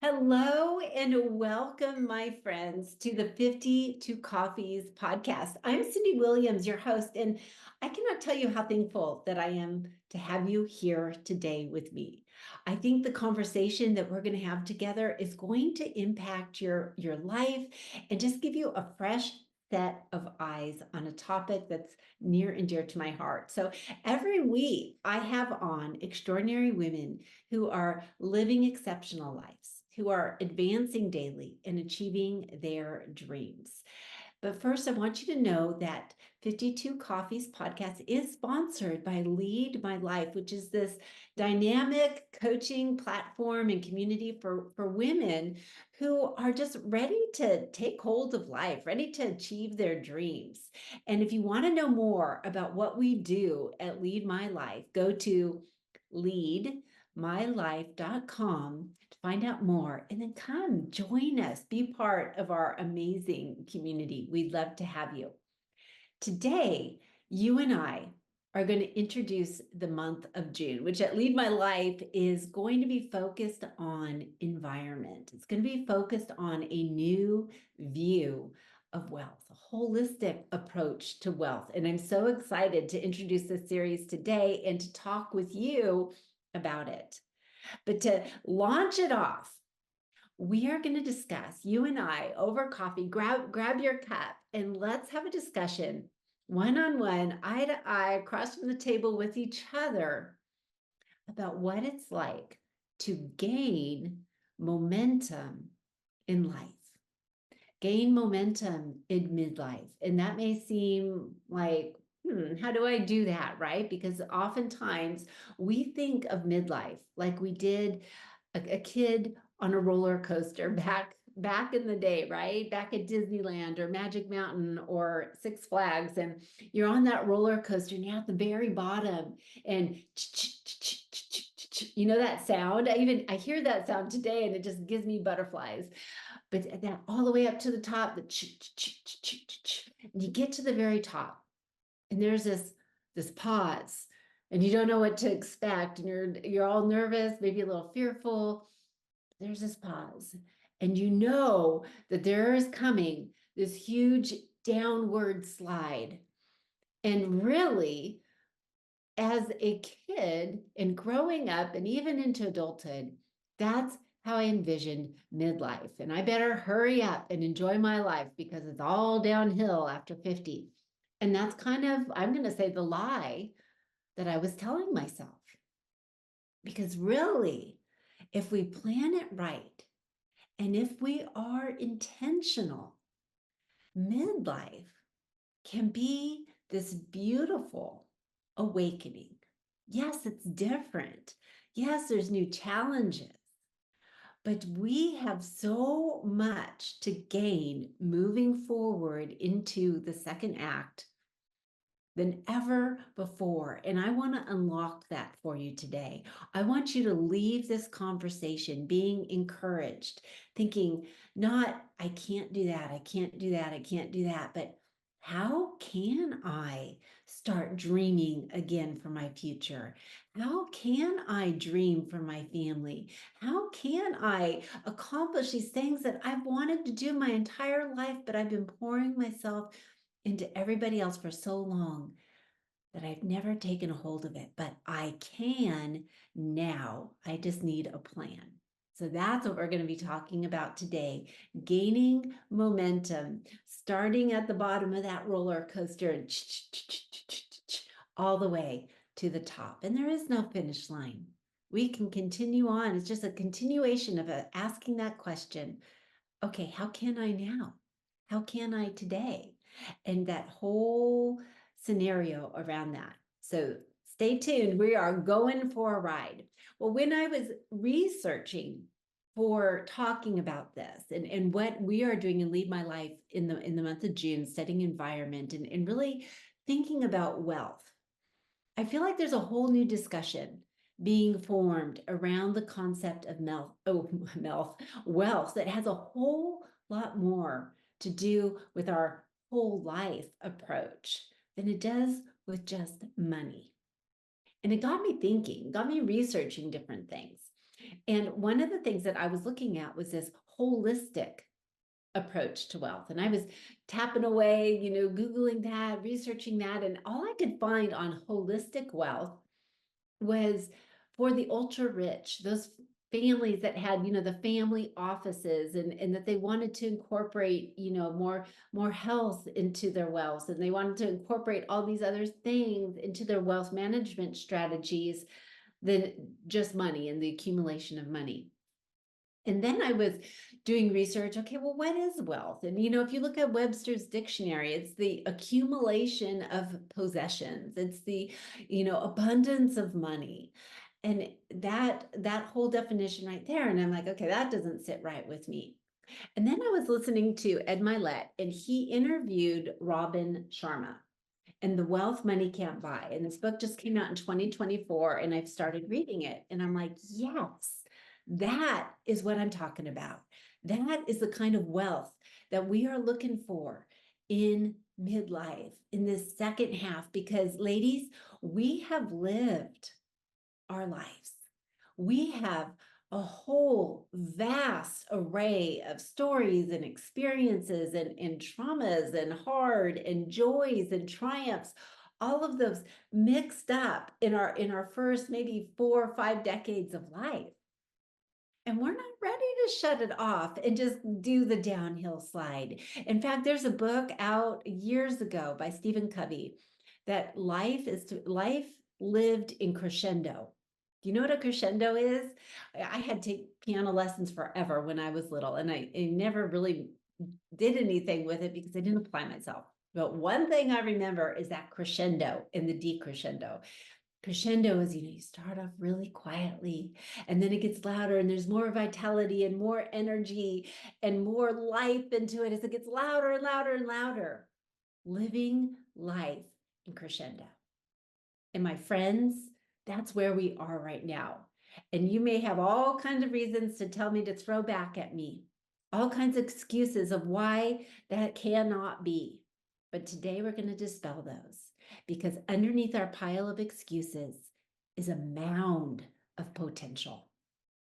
Hello and welcome, my friends, to the 52 Coffees podcast. I'm Cindee Williams, your host, and I cannot tell you how thankful that I am to have you here today with me. I think the conversation that we're going to have together is going to impact your life and just give you a fresh set of eyes on a topic that's near and dear to my heart. So every week I have on extraordinary women who are living exceptional lives, who are advancing daily and achieving their dreams. But first, I want you to know that 52 Coffees podcast is sponsored by Lead My Life, which is this dynamic coaching platform and community for women who are just ready to take hold of life, ready to achieve their dreams. And if you want to know more about what we do at Lead My Life, go to leadmylife.com to find out more, and then come join us, be part of our amazing community. We'd love to have you. Today, you and I are going to introduce the month of June, which at Lead My Life is going to be focused on environment. It's going to be focused on a new view of wealth, a holistic approach to wealth. And I'm so excited to introduce this series today and to talk with you about it. But to launch it off, we are going to discuss, you and I, over coffee. Grab your cup and let's have a discussion, one-on-one, eye to eye, across from the table with each other, about what it's like to gain momentum in life, gain momentum in midlife. And that may seem like, how do I do that, right? Because oftentimes we think of midlife like we did a kid on a roller coaster back in the day, right? Back at Disneyland or Magic Mountain or Six Flags, and you're on that roller coaster and you're at the very bottom, and you know that sound. I hear that sound today, and it just gives me butterflies. But that all the way up to the top, and you get to the very top, and there's this pause, and you don't know what to expect, and you're all nervous, maybe a little fearful. There's this pause, and you know that there is coming this huge downward slide. And really, as a kid and growing up and even into adulthood, that's how I envisioned midlife. And I better hurry up and enjoy my life because it's all downhill after 50. And that's kind of, I'm going to say, the lie that I was telling myself. Because really, if we plan it right, and if we are intentional, midlife can be this beautiful awakening. Yes, it's different. Yes, there's new challenges, but we have so much to gain moving forward into the second act than ever before. And I want to unlock that for you today. I want you to leave this conversation being encouraged, thinking not, I can't do that, I can't do that, I can't do that, but how can I start dreaming again for my future? How can I dream for my family? How can I accomplish these things that I've wanted to do my entire life, but I've been pouring myself into everybody else for so long that I've never taken a hold of it, but I can now. I just need a plan. So that's what we're going to be talking about today, gaining momentum, starting at the bottom of that roller coaster and all the way to the top. And there is no finish line. We can continue on. It's just a continuation of asking that question. Okay, how can I now? How can I today? And that whole scenario around that. So stay tuned. We are going for a ride. Well, when I was researching for talking about this and what we are doing in Lead My Life in the month of June, setting environment and really thinking about wealth, I feel like there's a whole new discussion being formed around the concept of wealth that has a whole lot more to do with our whole life approach than it does with just money. And it got me thinking, got me researching different things. And one of the things that I was looking at was this holistic approach to wealth. And I was tapping away, Googling that, researching that, and all I could find on holistic wealth was for the ultra rich, those families that had, the family offices, and that they wanted to incorporate, more health into their wealth, and they wanted to incorporate all these other things into their wealth management strategies than just money and the accumulation of money. And then I was doing research. Okay, well, what is wealth? And if you look at Webster's dictionary, it's the accumulation of possessions. It's the, abundance of money. And that whole definition right there. And I'm like, okay, that doesn't sit right with me. And then I was listening to Ed Milet, and he interviewed Robin Sharma and The Wealth Money Can't Buy. And this book just came out in 2024, and I've started reading it. And I'm like, yes, that is what I'm talking about. That is the kind of wealth that we are looking for in midlife, in this second half, because ladies, we have lived our lives. We have a whole vast array of stories and experiences and traumas and hard and joys and triumphs, all of those mixed up in our first maybe 4 or 5 decades of life. And we're not ready to shut it off and just do the downhill slide. In fact, there's a book out years ago by Stephen Covey that life lived in crescendo. Do you know what a crescendo is? I had to take piano lessons forever when I was little, and I never really did anything with it because I didn't apply myself. But one thing I remember is that crescendo and the decrescendo. Crescendo is, you start off really quietly, and then it gets louder, and there's more vitality and more energy and more life into it as it gets louder and louder and louder. Living life in crescendo. And my friends, that's where we are right now. And you may have all kinds of reasons to tell me to throw back at me, all kinds of excuses of why that cannot be. But today we're going to dispel those, because underneath our pile of excuses is a mound of potential.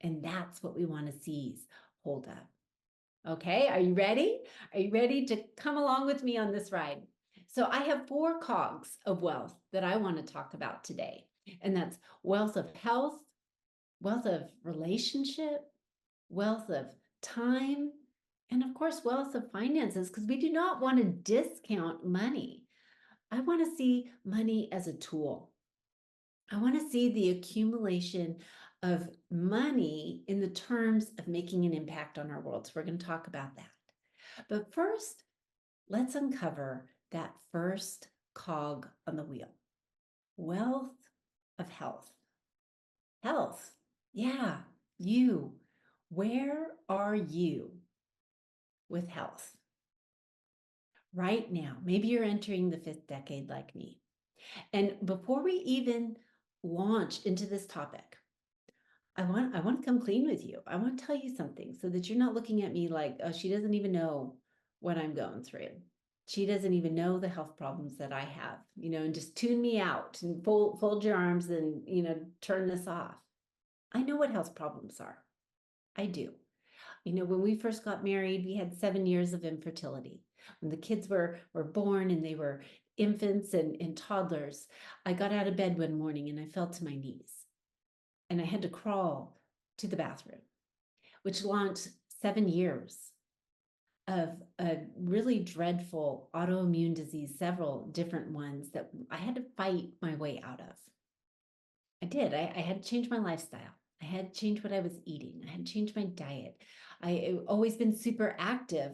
And that's what we want to seize hold of. Okay, are you ready? Are you ready to come along with me on this ride? So I have 4 cogs of wealth that I want to talk about today. And that's wealth of health, wealth of relationship, wealth of time, and of course, wealth of finances, because we do not want to discount money. I want to see money as a tool. I want to see the accumulation of money in the terms of making an impact on our world. So we're going to talk about that. But first, let's uncover that first cog on the wheel. Wealth of health. Health. Yeah, you. Where are you with health? Right now, maybe you're entering the 5th decade like me. And before we even launch into this topic, I want to come clean with you. I want to tell you something so that you're not looking at me like, oh, she doesn't even know what I'm going through. She doesn't even know the health problems that I have, and just tune me out and fold your arms and, turn this off. I know what health problems are. I do. When we first got married, we had 7 years of infertility. When the kids were born and they were infants and toddlers, I got out of bed one morning and I fell to my knees. And I had to crawl to the bathroom, which launched 7 years of a really dreadful autoimmune disease, several different ones that I had to fight my way out of. I did. I had to change my lifestyle. I had to change what I was eating. I had to change my diet. I've always been super active,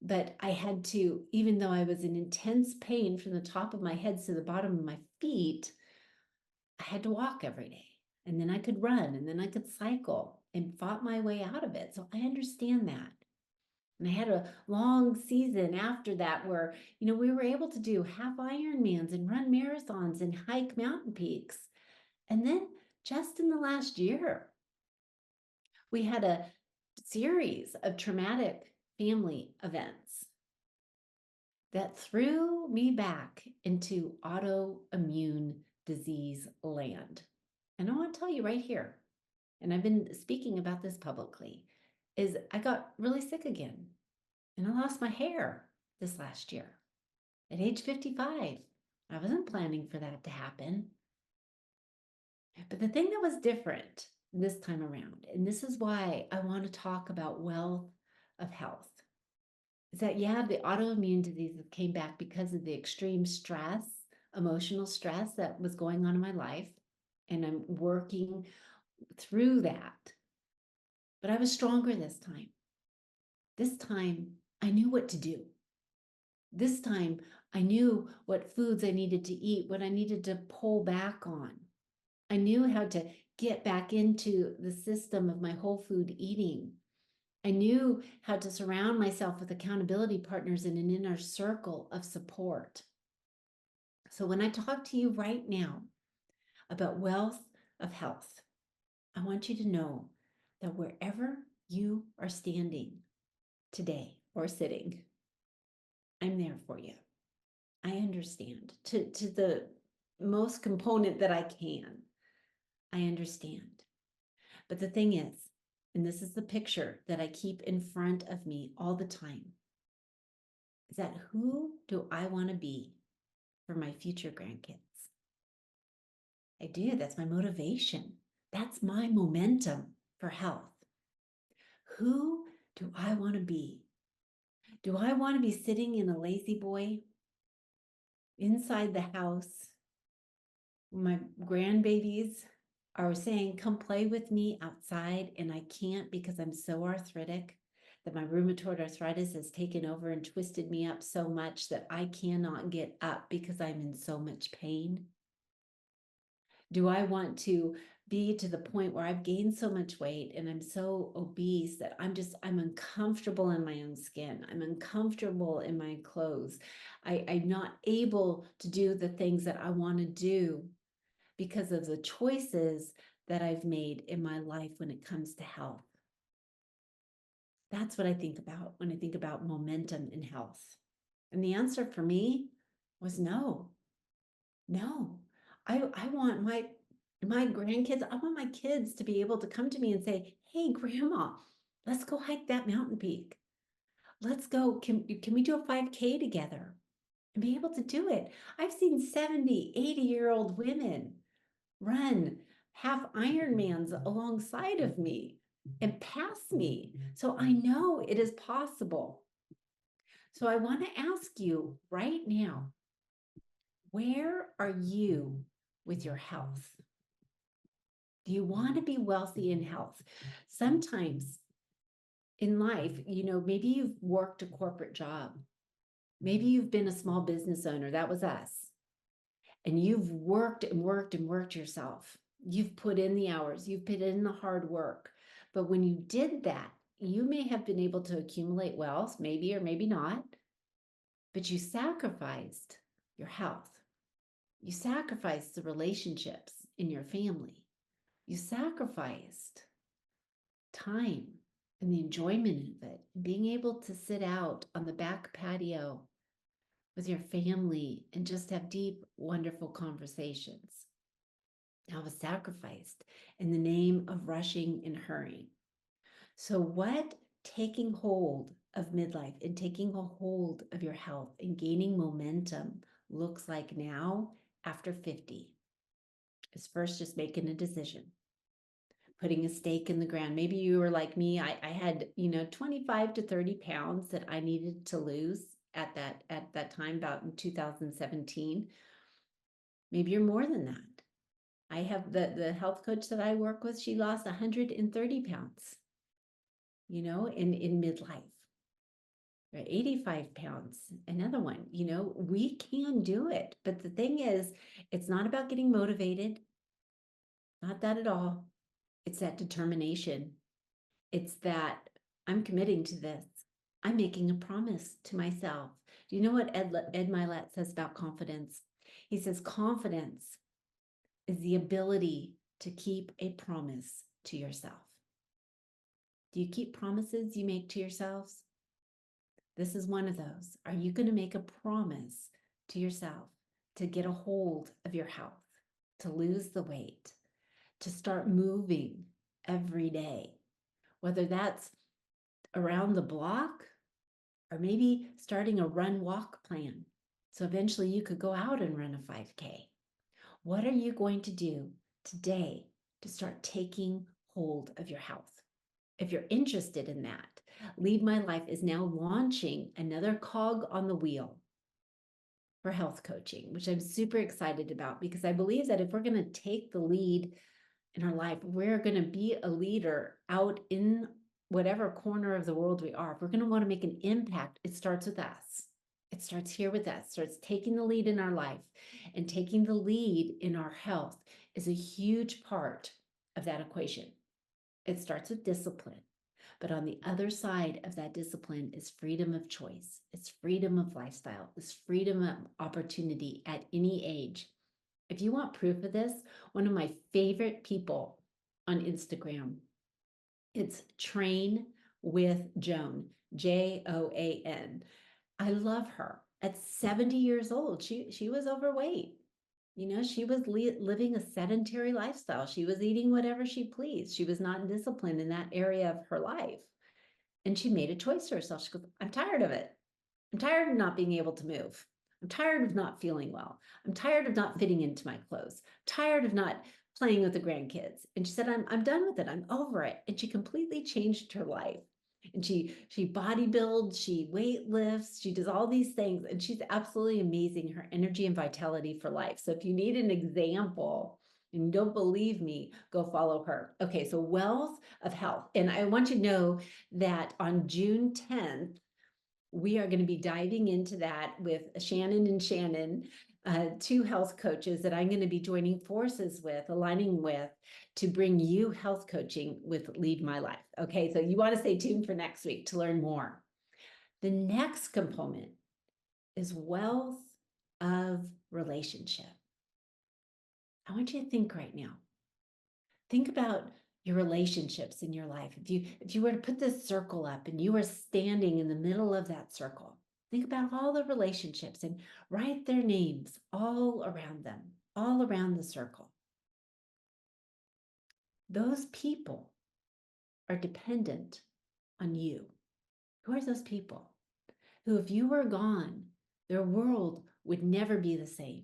but I had to, even though I was in intense pain from the top of my head to the bottom of my feet, I had to walk every day. And then I could run, and then I could cycle, and fought my way out of it. So I understand that. And I had a long season after that where, we were able to do half Ironmans and run marathons and hike mountain peaks. And then just in the last year, we had a series of traumatic family events that threw me back into autoimmune disease land. And I want to tell you right here, and I've been speaking about this publicly, is I got really sick again and I lost my hair this last year at age 55. I wasn't planning for that to happen. But the thing that was different this time around, and this is why I want to talk about wealth of health, is that, yeah, the autoimmune diseases came back because of the extreme stress, emotional stress that was going on in my life. And I'm working through that. But I was stronger this time. This time, I knew what to do. This time, I knew what foods I needed to eat, what I needed to pull back on. I knew how to get back into the system of my whole food eating. I knew how to surround myself with accountability partners in an inner circle of support. So when I talk to you right now about wealth of health, I want you to know that wherever you are standing today or sitting, I'm there for you. I understand to the most component that I can. I understand. But the thing is, and this is the picture that I keep in front of me all the time, is that who do I want to be for my future grandkids? I do. That's my motivation. That's my momentum for health. Who do I want to be? Do I want to be sitting in a lazy boy inside the house? My grandbabies are saying, come play with me outside, and I can't because I'm so arthritic that my rheumatoid arthritis has taken over and twisted me up so much that I cannot get up because I'm in so much pain? Do I want to be to the point where I've gained so much weight and I'm so obese that I'm uncomfortable in my own skin. I'm uncomfortable in my clothes. I'm not able to do the things that I want to do because of the choices that I've made in my life when it comes to health. That's what I think about when I think about momentum in health. And the answer for me was no. No. I want my grandkids, I want my kids to be able to come to me and say, "Hey, grandma, let's go hike that mountain peak. Let's go. Can we do a 5K together?" And be able to do it. I've seen 70, 80-year-old women run half Ironmans alongside of me and pass me. So I know it is possible. So I want to ask you right now, where are you with your health? Do you want to be wealthy in health? Sometimes in life, maybe you've worked a corporate job. Maybe you've been a small business owner. That was us. And you've worked and worked and worked yourself. You've put in the hours, you've put in the hard work. But when you did that, you may have been able to accumulate wealth, maybe or maybe not, but you sacrificed your health. You sacrificed the relationships in your family. You sacrificed time and the enjoyment of it, being able to sit out on the back patio with your family and just have deep, wonderful conversations. Now was sacrificed in the name of rushing and hurrying. So, what taking hold of midlife and taking a hold of your health and gaining momentum looks like now after 50 is first just making a decision, putting a stake in the ground. Maybe you were like me. I had 25 to 30 pounds that I needed to lose at that time, about in 2017. Maybe you're more than that. I have the health coach that I work with. She lost 130 pounds, in midlife. 85 pounds, another one. We can do it. But the thing is, it's not about getting motivated. Not that at all. It's that determination. It's that I'm committing to this. I'm making a promise to myself. Do you know what Ed Milet says about confidence? He says confidence is the ability to keep a promise to yourself. Do you keep promises you make to yourselves? This is one of those. Are you going to make a promise to yourself to get a hold of your health, to lose the weight, to start moving, every day, whether that's around the block or maybe starting a run walk plan. So eventually you could go out and run a 5K. What are you going to do today to start taking hold of your health? If you're interested in that, Lead My Life is now launching another cog on the wheel for health coaching, which I'm super excited about because I believe that if we're going to take the lead in our life, we're going to be a leader out in whatever corner of the world we are. If we're going to want to make an impact, it starts with us. It starts here with us, starts taking the lead in our life, and taking the lead in our health is a huge part of that equation. It starts with discipline. But on the other side of that discipline is freedom of choice. It's freedom of lifestyle. It's freedom of opportunity at any age. If you want proof of this, one of my favorite people on Instagram, it's Train with Joan, Joan. I love her. At 70 years old, she was overweight. You know, she was living a sedentary lifestyle. She was eating whatever she pleased. She was not disciplined in that area of her life. And she made a choice for herself. She goes, I'm tired of it. I'm tired of not being able to move. I'm tired of not feeling well. I'm tired of not fitting into my clothes. Tired of not playing with the grandkids. And she said, I'm done with it. I'm over it. And she completely changed her life. And she bodybuilds, she weight lifts, she does all these things, and she's absolutely amazing, her energy and vitality for life. So if you need an example and you don't believe me, go follow her. Okay, so wealth of health. And I want you to know that on June 10th, we are going to be diving into that with Shannon and Shannon, two health coaches that I'm going to be joining forces with, aligning with, to bring you health coaching with Lead My Life. Okay, so you want to stay tuned for next week to learn more. The next component is wealth of relationship. I want you to think right now. Think about your relationships in your life. If you were to put this circle up and you were standing in the middle of that circle, think about all the relationships and write their names all around them, all around the circle. Those people are dependent on you. Who are those people? Who, if you were gone, their world would never be the same.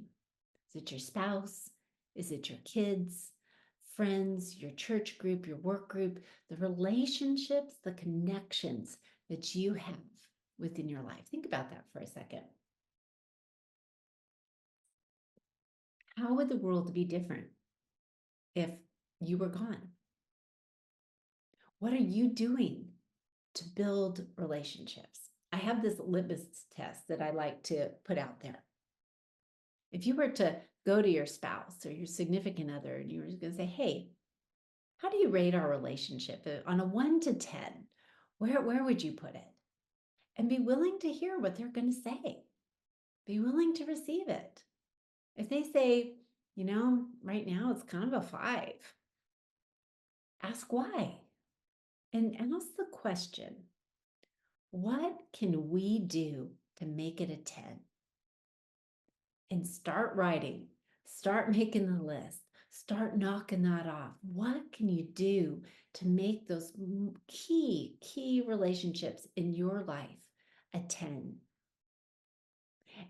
Is it your spouse? Is it your kids? Friends, your church group, your work group, the relationships, the connections that you have within your life. Think about that for a second. How would the world be different if you were gone? What are you doing to build relationships? I have this litmus test that I like to put out there. If you were to go to your spouse or your significant other and you were going to say, hey, how do you rate our relationship on a 1 to 10? Where would you put it? And be willing to hear what they're going to say. Be willing to receive it. If they say, you know, right now it's kind of a 5, ask why. And ask the question, what can we do to make it a 10? And start writing, start making the list, start knocking that off. What can you do to make those key relationships in your life a 10?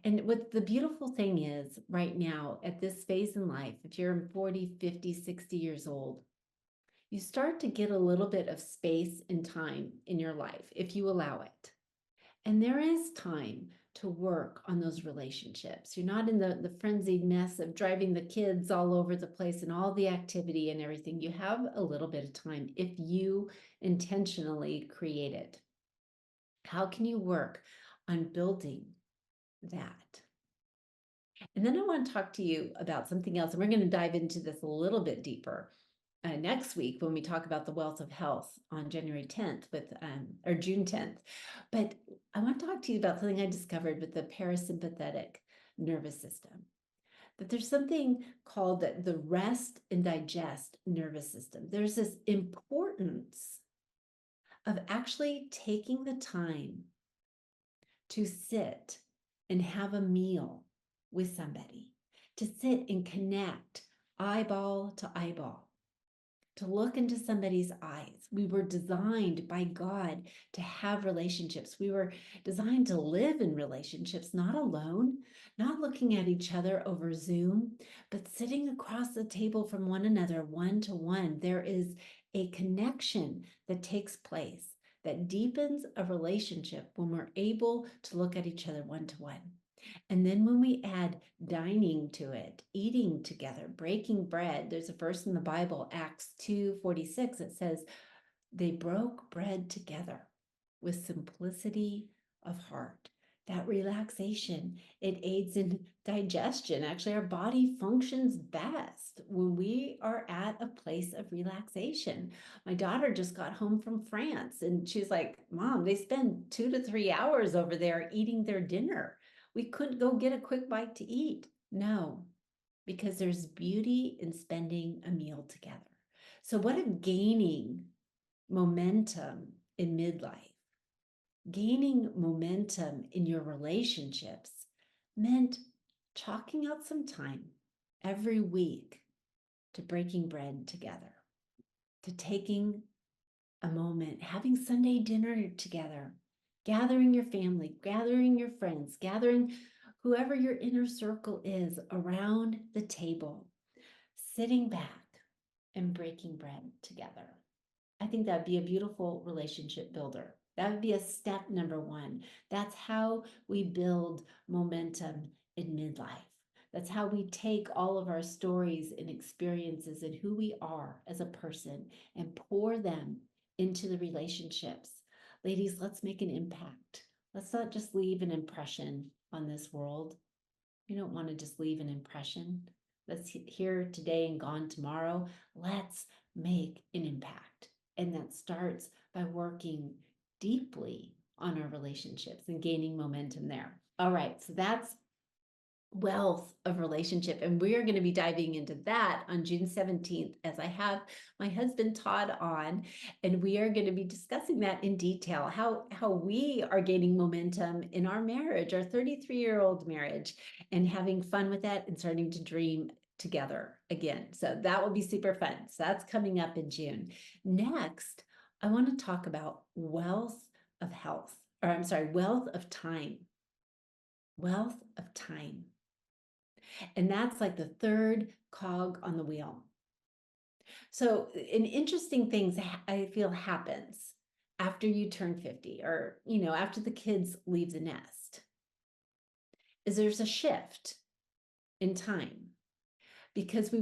And what the beautiful thing is right now at this phase in life, if you're 40, 50, 60 years old, you start to get a little bit of space and time in your life if you allow it. And there is time to work on those relationships. You're not in the frenzied mess of driving the kids all over the place and all the activity and everything. You have a little bit of time if you intentionally create it. How can you work on building that? And then I want to talk to you about something else. And we're going to dive into this a little bit deeper next week when we talk about the wealth of health on January 10th or June 10th. But I want to talk to you about something I discovered with the parasympathetic nervous system. That there's something called the rest and digest nervous system. There's this importance of actually taking the time to sit and have a meal with somebody, to sit and connect eyeball to eyeball, to look into somebody's eyes. We were designed by God to have relationships. We were designed to live in relationships, not alone, not looking at each other over Zoom, but sitting across the table from one another, one to one. There is a connection that takes place that deepens a relationship when we're able to look at each other one to one. And then when we add dining to it, eating together, breaking bread, there's a verse in the Bible, Acts 2:46, it says, they broke bread together with simplicity of heart. That relaxation, it aids in digestion. Actually, our body functions best when we are at a place of relaxation. My daughter just got home from France and she's like, Mom, they spend 2 to 3 hours over there eating their dinner. We couldn't go get a quick bite to eat. No, because there's beauty in spending a meal together. So what if gaining momentum in midlife, gaining momentum in your relationships meant chalking out some time every week to breaking bread together, to taking a moment, having Sunday dinner together, gathering your family, gathering your friends, gathering whoever your inner circle is around the table, sitting back and breaking bread together. I think that'd be a beautiful relationship builder. That would be a step number one. That's how we build momentum in midlife. That's how we take all of our stories and experiences and who we are as a person and pour them into the relationships. Ladies, let's make an impact. Let's not just leave an impression on this world. We don't want to just leave an impression. Let's here today and gone tomorrow. Let's make an impact. And that starts by working deeply on our relationships and gaining momentum there. All right, so that's wealth of relationship. And we are going to be diving into that on June 17th, as I have my husband Todd on, and we are going to be discussing that in detail, how we are gaining momentum in our marriage, our 33-year-old marriage, and having fun with that and starting to dream together again. So that will be super fun. So that's coming up in June. Next, I want to talk about wealth of health, or I'm sorry, wealth of time. Wealth of time. And that's like the third cog on the wheel. So an interesting thing I feel happens after you turn 50 or, after the kids leave the nest is there's a shift in time because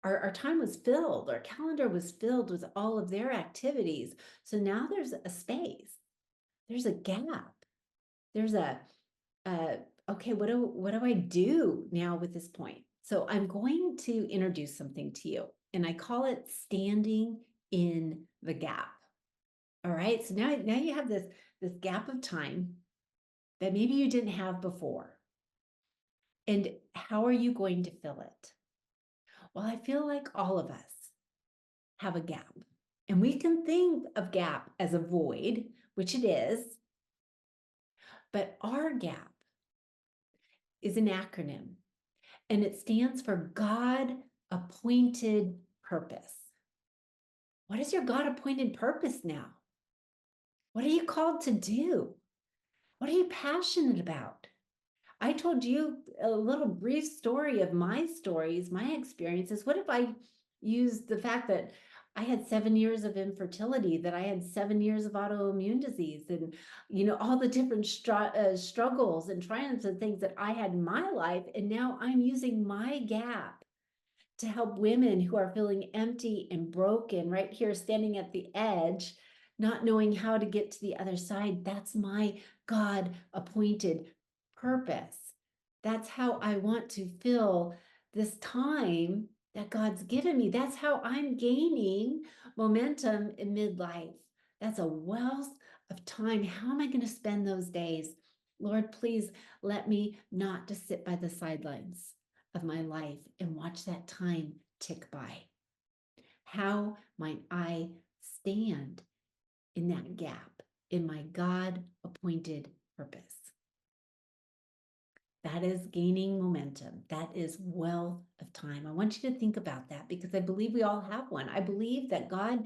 our time was filled, our calendar was filled with all of their activities. So now there's a space, there's a gap, there's okay, what do I do now with this point? So I'm going to introduce something to you, and I call it standing in the gap. All right, so now you have this gap of time that maybe you didn't have before. And how are you going to fill it? Well, I feel like all of us have a gap, and we can think of gap as a void, which it is, but our gap is an acronym, and it stands for God appointed purpose. What is your God appointed purpose now? What are you called to do? What are you passionate about? I told you a little brief story of my stories, my experiences. What if I used the fact that I had 7 years of infertility, that I had 7 years of autoimmune disease, and all the different struggles and triumphs and things that I had in my life, and now I'm using my gap to help women who are feeling empty and broken right here, standing at the edge, not knowing how to get to the other side. That's my God appointed purpose. That's how I want to fill this time that God's given me. That's how I'm gaining momentum in midlife. That's a wealth of time. How am I going to spend those days? Lord, please let me not just sit by the sidelines of my life and watch that time tick by. How might I stand in that gap in my God appointed purpose? That is gaining momentum. That is wealth of time. I want you to think about that because I believe we all have one. I believe that God,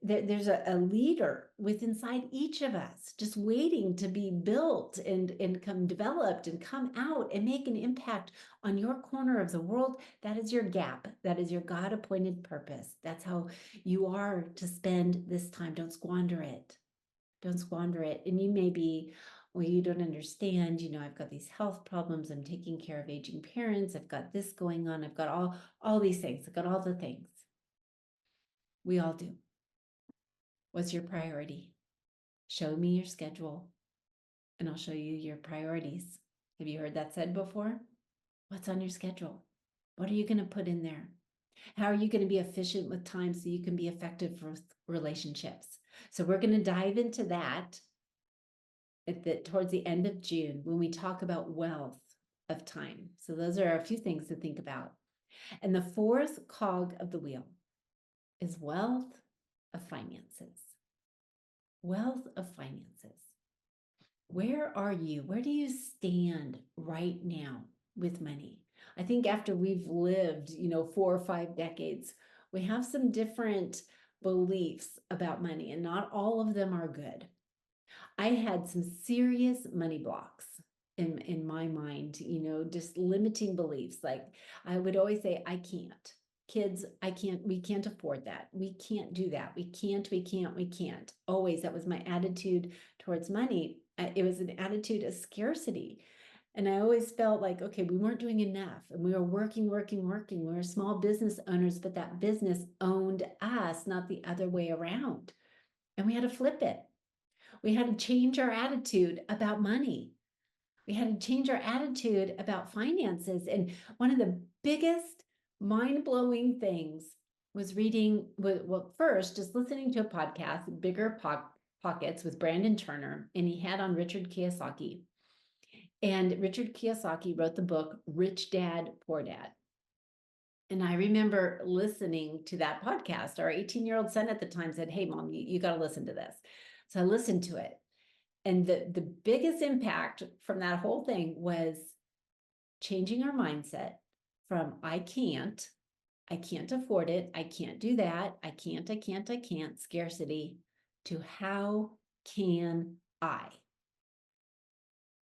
there's a leader with inside each of us just waiting to be built and come developed and come out and make an impact on your corner of the world. That is your gap. That is your God appointed purpose. That's how you are to spend this time. Don't squander it. Don't squander it. And you may be, well, you don't understand, I've got these health problems. I'm taking care of aging parents. I've got this going on. I've got all these things. I've got all the things. We all do. What's your priority? Show me your schedule and I'll show you your priorities. Have you heard that said before? What's on your schedule? What are you going to put in there? How are you going to be efficient with time so you can be effective for relationships? So we're going to dive into that towards the end of June when we talk about wealth of time. So those are a few things to think about. And the fourth cog of the wheel is wealth of finances. Wealth of finances. Where are you? Where do you stand right now with money? I think after we've lived, 4 or 5 decades, we have some different beliefs about money, and not all of them are good. I had some serious money blocks in my mind, just limiting beliefs. Like I would always say, I can't. Kids, we can't afford that. We can't do that. We can't. Always, that was my attitude towards money. It was an attitude of scarcity. And I always felt like, okay, we weren't doing enough. And we were working. We were small business owners, but that business owned us, not the other way around. And we had to flip it. We had to change our attitude about money. We had to change our attitude about finances. And one of the biggest mind-blowing things was reading, well, first, just listening to a podcast, Bigger Pockets with Brandon Turner, and he had on Richard Kiyosaki. And Richard Kiyosaki wrote the book, Rich Dad, Poor Dad. And I remember listening to that podcast. Our 18-year-old son at the time said, hey, Mom, you got to listen to this. So I listened to it. And the biggest impact from that whole thing was changing our mindset from I can't afford it, I can't do that, I can't, scarcity, to how can I?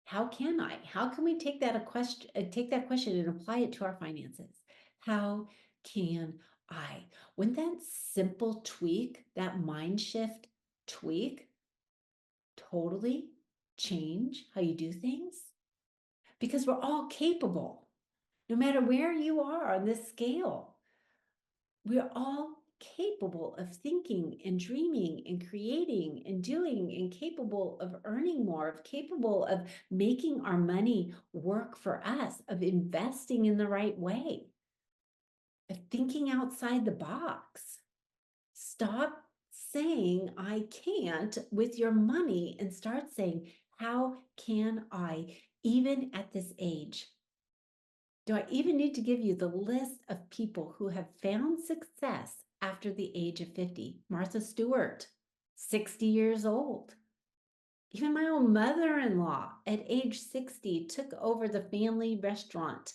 How can I? How can we take that question and apply it to our finances? How can I? Wouldn't that simple tweak, that mind shift tweak, totally change how you do things? Because we're all capable, no matter where you are on this scale. We're all capable of thinking and dreaming and creating and doing, and capable of earning more, of capable of making our money work for us, of investing in the right way, of thinking outside the box. Stop saying I can't with your money and start saying, how can I, even at this age? Do I even need to give you the list of people who have found success after the age of 50? Martha Stewart, 60 years old. Even my own mother-in-law at age 60 took over the family restaurant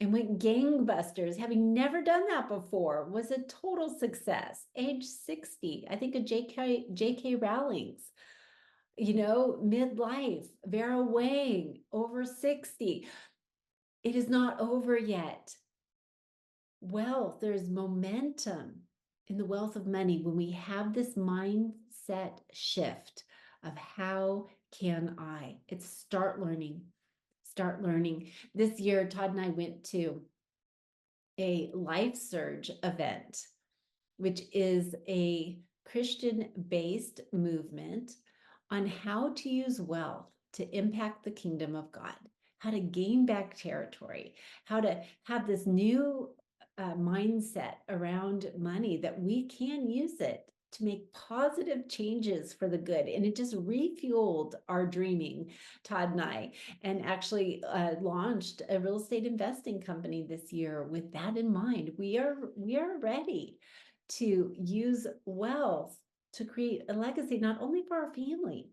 and went gangbusters, having never done that before, was a total success. Age 60, I think of J.K. Rowling's, midlife, Vera Wang, over 60. It is not over yet. Wealth, there's momentum in the wealth of money when we have this mindset shift of how can I? It's start learning. This year, Todd and I went to a Life Surge event, which is a Christian-based movement on how to use wealth to impact the kingdom of God, how to gain back territory, how to have this new mindset around money, that we can use it to make positive changes for the good. And it just refueled our dreaming, Todd and I, and actually launched a real estate investing company this year with that in mind. We are ready to use wealth to create a legacy, not only for our family,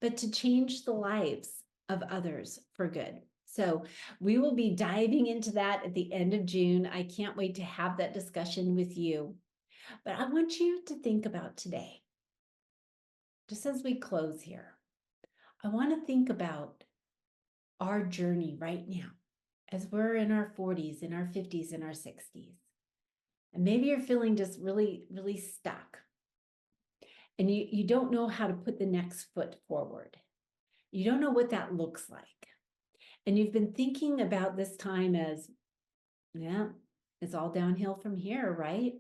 but to change the lives of others for good. So we will be diving into that at the end of June. I can't wait to have that discussion with you. But I want you to think about today, just as we close here, I want to think about our journey right now as we're in our 40s, in our 50s, in our 60s. And maybe you're feeling just really, really stuck. And you don't know how to put the next foot forward. You don't know what that looks like. And you've been thinking about this time as, yeah, it's all downhill from here, right?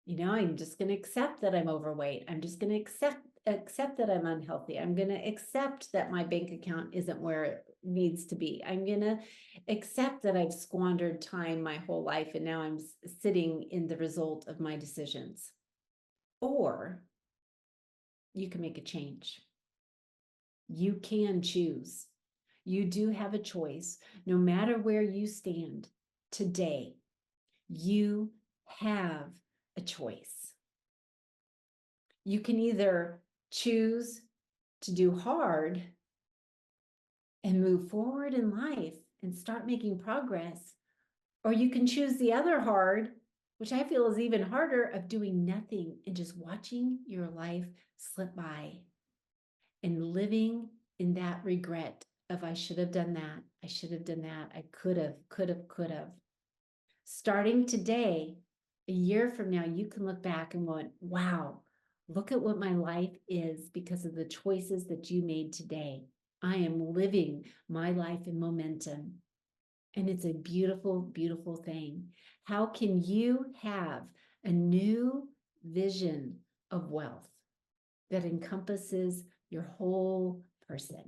I'm just going to accept that I'm overweight. I'm just going to accept that I'm unhealthy. I'm going to accept that my bank account isn't where it needs to be. I'm going to accept that I've squandered time my whole life and now I'm sitting in the result of my decisions. Or you can make a change. You can choose. You do have a choice. No matter where you stand today, you have a choice. You can either choose to do hard and move forward in life and start making progress, or you can choose the other hard, which I feel is even harder, of doing nothing and just watching your life slip by and living in that regret of I should have done that. I should have done that. I could have. Starting today, a year from now, you can look back and go, wow, look at what my life is because of the choices that you made today. I am living my life in momentum. And it's a beautiful, beautiful thing. How can you have a new vision of wealth that encompasses your whole person?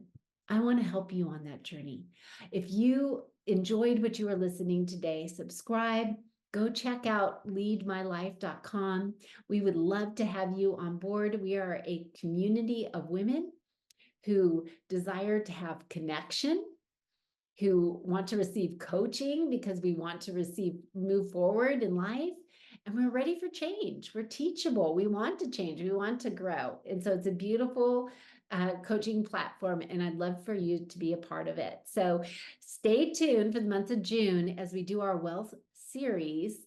I want to help you on that journey. If you enjoyed what you were listening today, subscribe, go check out leadmylife.com. We would love to have you on board. We are a community of women who desire to have connection, who want to receive coaching because we want to move forward in life. And we're ready for change. We're teachable. We want to change. We want to grow. And so it's a beautiful coaching platform, and I'd love for you to be a part of it. So stay tuned for the month of June as we do our wealth series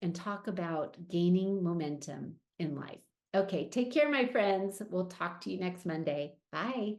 and talk about gaining momentum in life. Okay, take care, my friends. We'll talk to you next Monday. Bye.